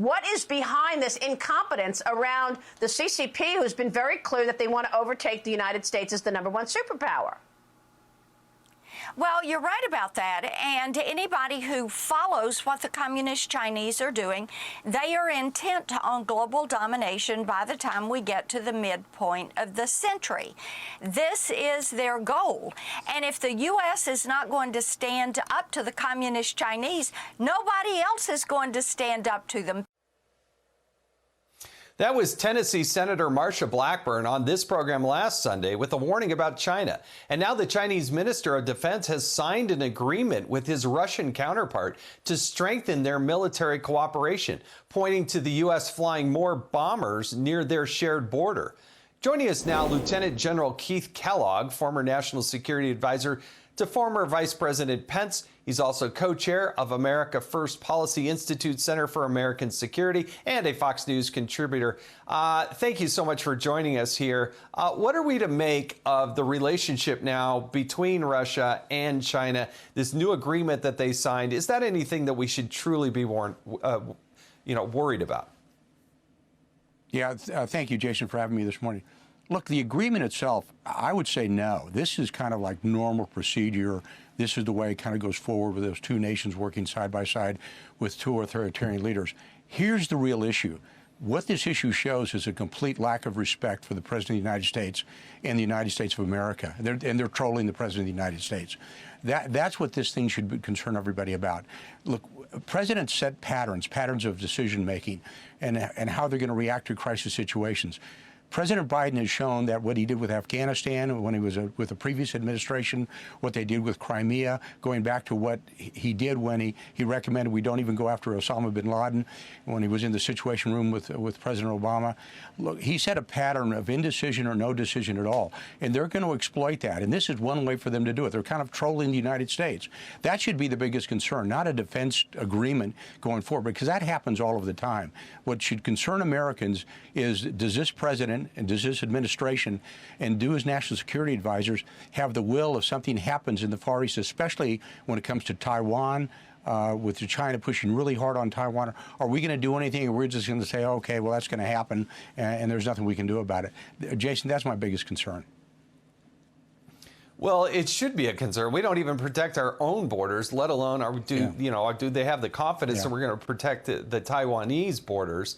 What is behind this incompetence around the CCP, who's been very clear that they want to overtake the United States as the #1 superpower? Well, you're right about that. And anybody who follows what the communist Chinese are doing, they are intent on global domination by the time we get to the midpoint of the century. This is their goal. And if the U.S. is not going to stand up to the communist Chinese, nobody else is going to stand up to them. That was Tennessee Senator Marsha Blackburn on this program last Sunday with a warning about China. And now the Chinese Minister of Defense has signed an agreement with his Russian counterpart to strengthen their military cooperation, pointing to the U.S. flying more bombers near their shared border. Joining us now, Lieutenant General Keith Kellogg, former National Security Advisor to former Vice President Pence. He's also co-chair of America First Policy Institute Center for American Security and a Fox News contributor. Thank you so much for joining us here. What are we to make of the relationship now between Russia and China, this new agreement that they signed? Is that anything that we should truly be worried about? Yeah, thank you, Jason, for having me this morning. Look, the agreement itself, I would say no. This is kind of like normal procedure. This is the way it kind of goes forward with those two nations working side by side with two authoritarian leaders. Here's the real issue. What this issue shows is a complete lack of respect for the President of the United States and the United States of America. They're trolling the President of the United States. That's what this thing should concern everybody about. Look, presidents set patterns of decision-making and how they're going to react to crisis situations. President Biden has shown that what he did with Afghanistan when he was with the previous administration, what they did with Crimea, going back to what he did when he recommended we don't even go after Osama bin Laden, when he was in the Situation Room with President Obama. Look, he set a pattern of indecision or no decision at all, and they're going to exploit that. And this is one way for them to do it. They're kind of trolling the United States. That should be the biggest concern, not a defense agreement going forward, because that happens all of the time. What should concern Americans is, does this president and does this administration and do his national security advisors have the will if something happens in the Far East, especially when it comes to Taiwan, with China pushing really hard on Taiwan? Are we going to do anything, or we're just going to say, okay, well, that's going to happen, and there's nothing we can do about it? Jason, that's my biggest concern. Well, it should be a concern. We don't even protect our own borders, let alone do they have the confidence that we're going to protect the Taiwanese borders?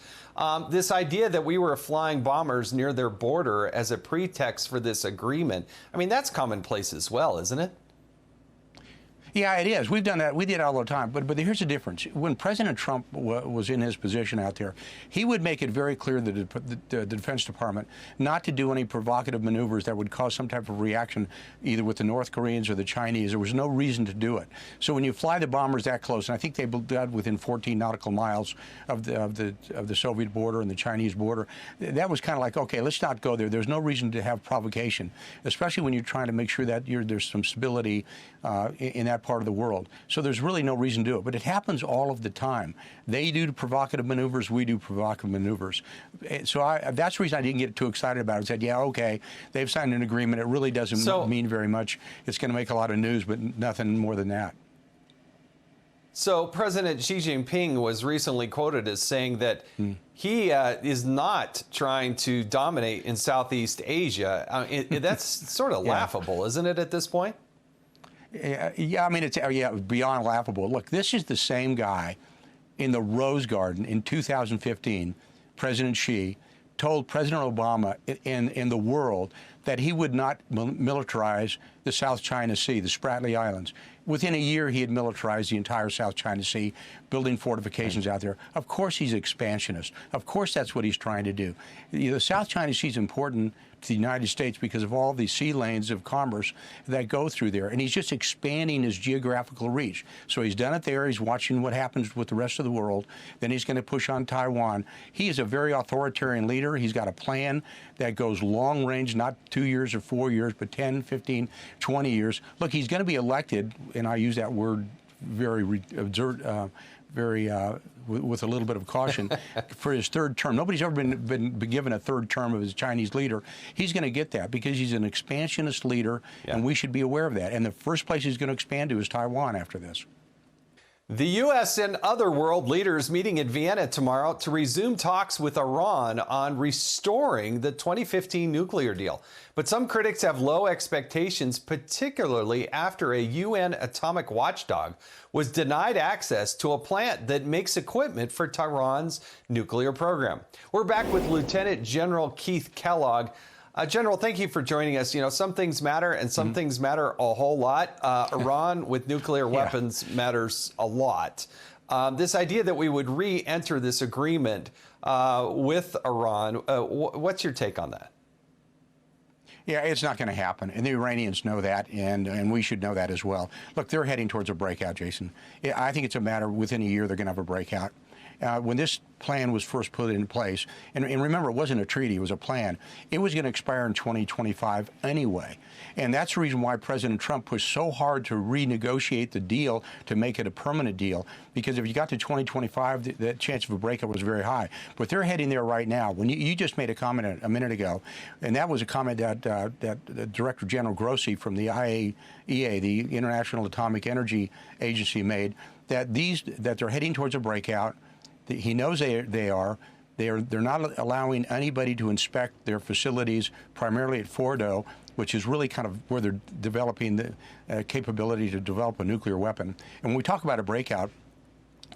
This idea that we were flying bombers near their border as a pretext for this agreement, I mean, that's commonplace as well, isn't it? Yeah, it is. We've done that. We did it all the time. But here's the difference. When President Trump was in his position out there, he would make it very clear to the Defense Department not to do any provocative maneuvers that would cause some type of reaction, either with the North Koreans or the Chinese. There was no reason to do it. So when you fly the bombers that close, and I think they got within 14 nautical miles of the Soviet border and the Chinese border, that was kind of like, okay, let's not go there. There's no reason to have provocation, especially when you're trying to make sure that there's some stability in that part of the world. So there's really no reason to do it. But it happens all of the time. They do provocative maneuvers. We do provocative maneuvers. So that's the reason I didn't get too excited about it. I said, yeah, okay, they've signed an agreement. It really doesn't mean very much. It's going to make a lot of news, but nothing more than that. So President Xi Jinping was recently quoted as saying that he is not trying to dominate in Southeast Asia. That's sort of laughable, isn't it, at this point? Yeah, I mean, it's beyond laughable. Look, this is the same guy in the Rose Garden in 2015, President Xi told President Obama in the world that he would not militarize the South China Sea, the Spratly Islands. Within a year, he had militarized the entire South China Sea, building fortifications out there. Of course, he's expansionist. Of course, that's what he's trying to do. The South China Sea is important to the United States because of all the sea lanes of commerce that go through there. And he's just expanding his geographical reach. So he's done it there. He's watching what happens with the rest of the world. Then he's going to push on Taiwan. He is a very authoritarian leader. He's got a plan that goes long range, not 2 years or 4 years, but 10, 15, 20 years. Look, he's going to be elected, and I use that word very with a little bit of caution, for his third term. Nobody's ever been given a third term of his Chinese leader. He's going to get that because he's an expansionist leader, and we should be aware of that. And the first place he's going to expand to is Taiwan after this. The U.S. and other world leaders meeting in Vienna tomorrow to resume talks with Iran on restoring the 2015 nuclear deal. But some critics have low expectations, particularly after a UN atomic watchdog was denied access to a plant that makes equipment for Tehran's nuclear program. We're back with Lieutenant General Keith Kellogg. General, thank you for joining us. You know, some things matter and some things matter a whole lot. Iran with nuclear weapons matters a lot. This idea that we would re-enter this agreement with Iran, what's your take on that? Yeah, it's not going to happen, and the Iranians know that, and we should know that as well. Look, they're heading towards a breakout, Jason. I think it's a matter within a year they're going to have a breakout. When this plan was first put in place, and remember, it wasn't a treaty, it was a plan, it was going to expire in 2025 anyway. And that's the reason why President Trump pushed so hard to renegotiate the deal to make it a permanent deal, because if you got to 2025, the chance of a breakup was very high. But they're heading there right now. When you just made a comment a minute ago, and that was a comment that Director General Grossi from the IAEA, the International Atomic Energy Agency, made, that they're heading towards a breakout. He knows they're not allowing anybody to inspect their facilities, primarily at Fordo, which is really kind of where they're developing the capability to develop a nuclear weapon. And when we talk about a breakout,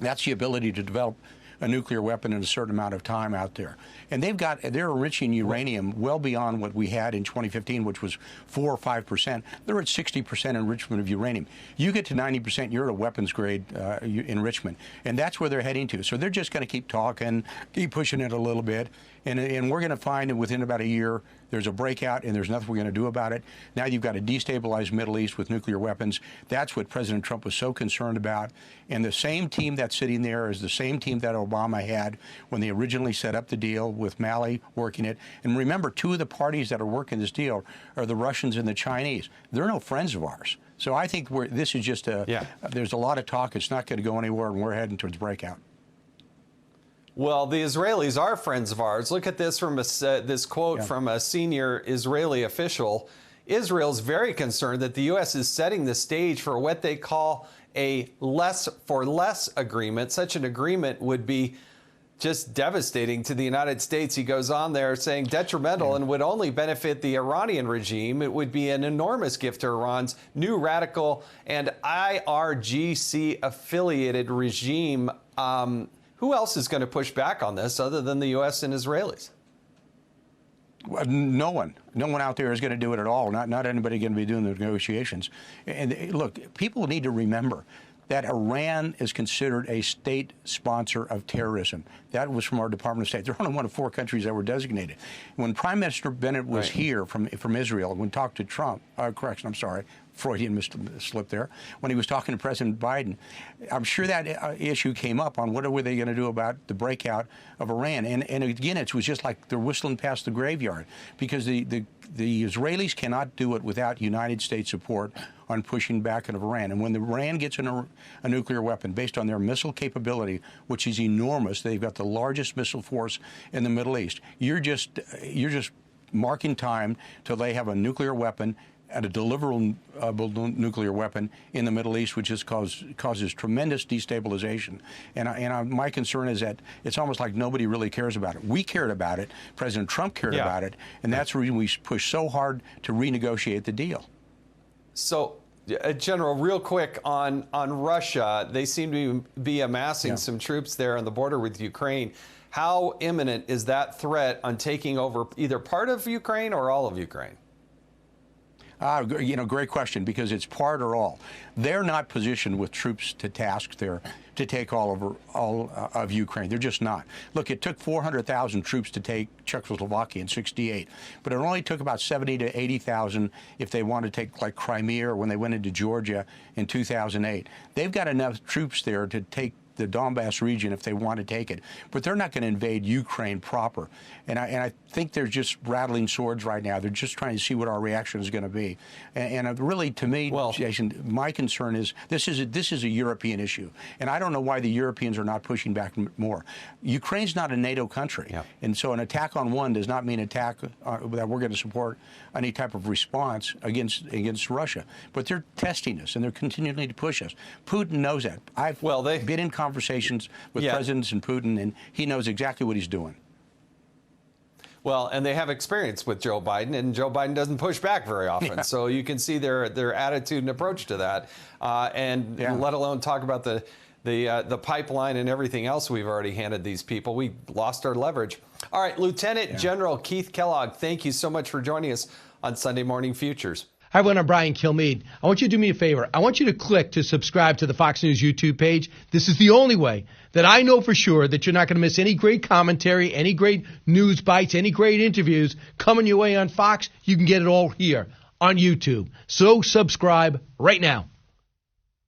that's the ability to develop a nuclear weapon in a certain amount of time out there. And they're enriching uranium well beyond what we had in 2015, which was 4 or 5%. They're at 60% enrichment of uranium. You get to 90%, you're at a weapons grade enrichment. And that's where they're heading to. So they're just going to keep talking, keep pushing it a little bit. And we're going to find that within about a year, there's a breakout, and there's nothing we're going to do about it. Now you've got a destabilized Middle East with nuclear weapons. That's what President Trump was so concerned about. And the same team that's sitting there is the same team that Obama had when they originally set up the deal, with Malley working it. And remember, two of the parties that are working this deal are the Russians and the Chinese. They're no friends of ours. So I think this is just there's a lot of talk. It's not going to go anywhere, and we're heading towards breakout. Well, the Israelis are friends of ours. Look at this from this quote from a senior Israeli official. Israel's very concerned that the U.S. is setting the stage for what they call a less for less agreement. Such an agreement would be just devastating to the United States. He goes on there saying detrimental and would only benefit the Iranian regime. It would be an enormous gift to Iran's new radical and IRGC affiliated regime. Who else is going to push back on this other than the U.S. and Israelis? No one. No one out there is going to do it at all. Not anybody going to be doing the negotiations. And look, people need to remember that Iran is considered a state sponsor of terrorism. That was from our Department of State. They're only one of 4 countries that were designated. When Prime Minister Bennett was here from Israel, when talked to Trump, correction, I'm sorry, Freudian slip there, when he was talking to President Biden, I'm sure that issue came up on what were they going to do about the breakout of Iran. And again, it was just like they're whistling past the graveyard, because the Israelis cannot do it without United States support on pushing back on Iran. And when Iran gets a nuclear weapon based on their missile capability, which is enormous, they've got the largest missile force in the Middle East. You're just marking time till they have a nuclear weapon and a deliverable nuclear weapon in the Middle East, which just causes tremendous destabilization. And my concern is that it's almost like nobody really cares about it. We cared about it. President Trump cared about it. And that's the reason we pushed so hard to renegotiate the deal. So, General, real quick on Russia, they seem to be amassing some troops there on the border with Ukraine. How imminent is that threat on taking over either part of Ukraine or all of Ukraine? Great question, because it's part or all. They're not positioned with troops to task there to take all of Ukraine. They're just not. Look, it took 400,000 troops to take Czechoslovakia in '68, but it only took about 70 to 80,000 if they wanted to take, like, Crimea, or when they went into Georgia in 2008. They've got enough troops there to take the Donbass region if they want to take it. But they're not going to invade Ukraine proper. And I think they're just rattling swords right now. They're just trying to see what our reaction is going to be. And really, to me, Jason, my concern is this is a European issue. And I don't know why the Europeans are not pushing back more. Ukraine's not a NATO country. Yeah. And so an attack on one does not mean attack that we're going to support any type of response against Russia. But they're testing us, and they're continuing to push us. Putin knows that. I've been in conversations with presidents and Putin, and he knows exactly what he's doing. Well, and they have experience with Joe Biden, and Joe Biden doesn't push back very often. So you can see their attitude and approach to that, let alone talk about the pipeline and everything else we've already handed these people. We lost our leverage. All right, Lieutenant General Keith Kellogg, thank you so much for joining us on Sunday Morning Futures. Hi, everyone. I'm Brian Kilmeade. I want you to do me a favor. I want you to click to subscribe to the Fox News YouTube page. This is the only way that I know for sure that you're not going to miss any great commentary, any great news bites, any great interviews coming your way on Fox. You can get it all here on YouTube. So subscribe right now.